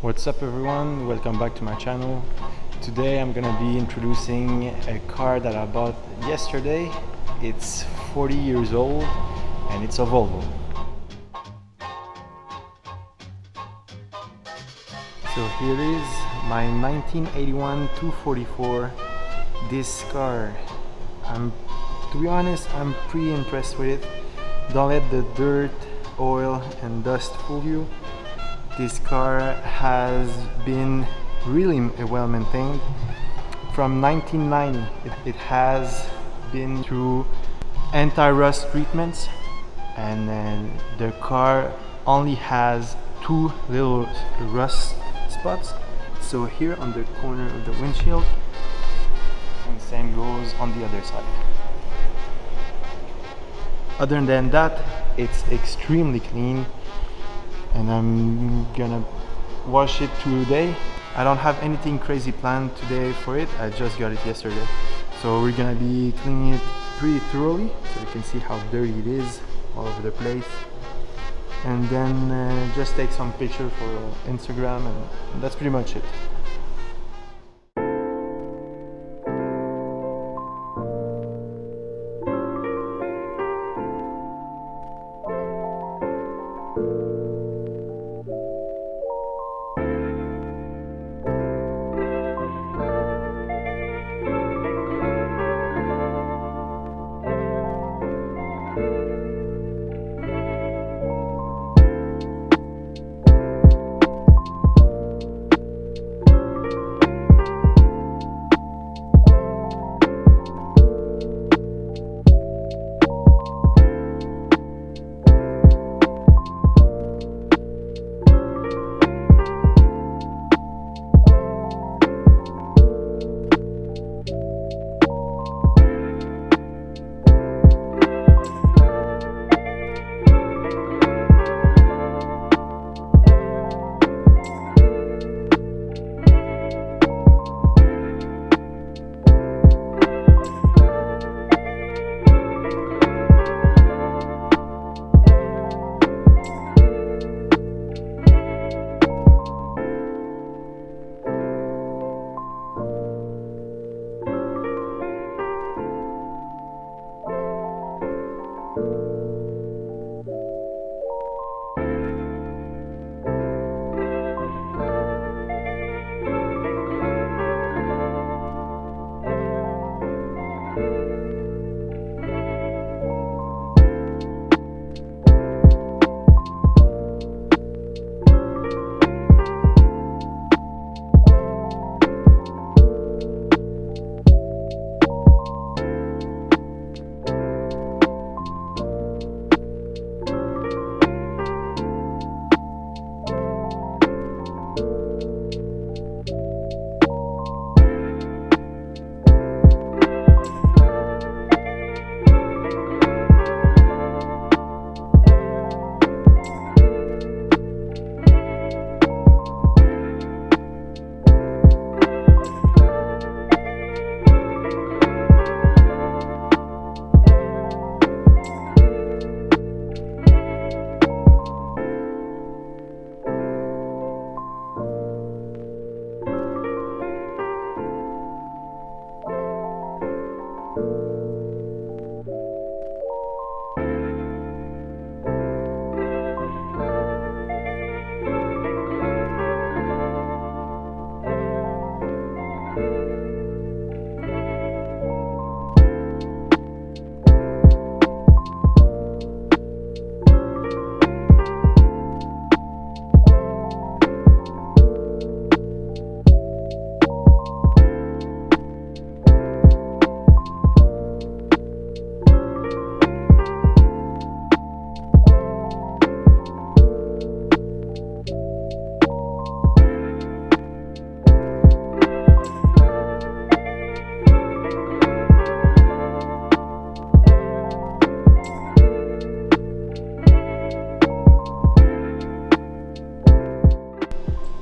What's up everyone, welcome back to my channel. Today I'm gonna be introducing a car that I bought yesterday. It's 40 years old and it's a Volvo. So here it is, my 1981 244. This car, to be honest, I'm pretty impressed with it. Don't let the dirt, oil and dust fool you. This car has been really well maintained. From 1990, it has been through anti-rust treatments, and then the car only has two little rust spots. So here on the corner of the windshield, and same goes on the other side. Other than that, it's extremely clean, and I'm gonna wash it today. I don't have anything crazy planned today for it. I just got it yesterday, so we're gonna be cleaning it pretty thoroughly so you can see how dirty it is all over the place, and then just take some picture for Instagram, and that's pretty much it.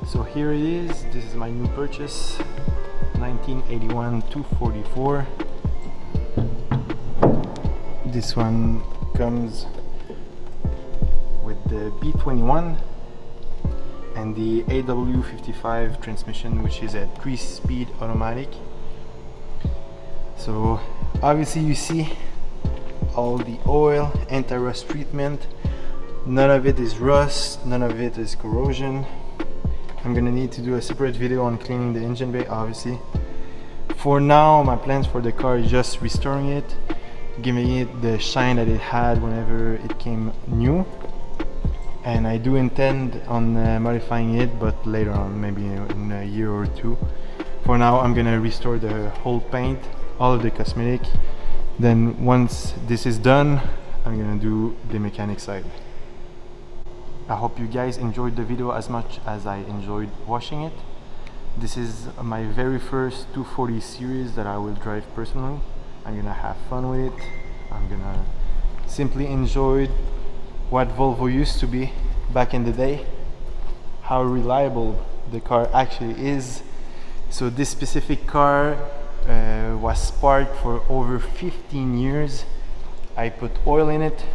So here it is, this is my new purchase, 1981 244. This one comes with the B21, and the AW55 transmission, which is a 3-speed automatic. So obviously you see all the oil, anti-rust treatment. None of it is rust, none of it is corrosion. I'm gonna need to do a separate video on cleaning the engine bay, obviously. For now, my plans for the car is just restoring it, giving it the shine that it had whenever it came new. And I do intend on modifying it, but later on, maybe in a year or two. For now, I'm gonna restore the whole paint, all of the cosmetic. Then once this is done, I'm gonna do the mechanic side. I hope you guys enjoyed the video as much as I enjoyed watching it. This is my very first 240 series that I will drive personally. I'm gonna have fun with it. I'm gonna simply enjoy what Volvo used to be back in the day, how reliable the car actually is. So this specific car was sparked for over 15 years. I put oil in it,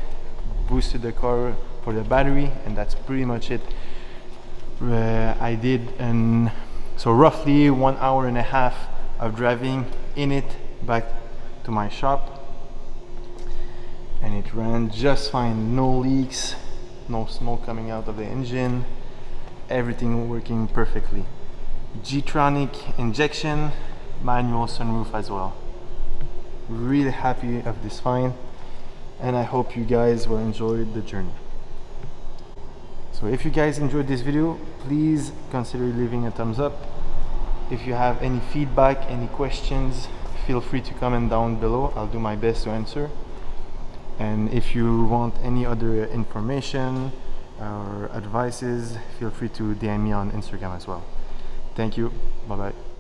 boosted the car for the battery, and that's pretty much it. I did so roughly 1.5 hours of driving in it back to my shop, and it ran just fine. No leaks, no smoke coming out of the engine, everything working perfectly. G-tronic injection, manual sunroof as well. Really happy of this find, and I hope you guys will enjoy the journey. So if you guys enjoyed this video, please consider leaving a thumbs up. If you have any feedback, any questions, feel free to comment down below. I'll do my best to answer. And if you want any other information or advices, feel free to DM me on Instagram as well. Thank you. Bye bye.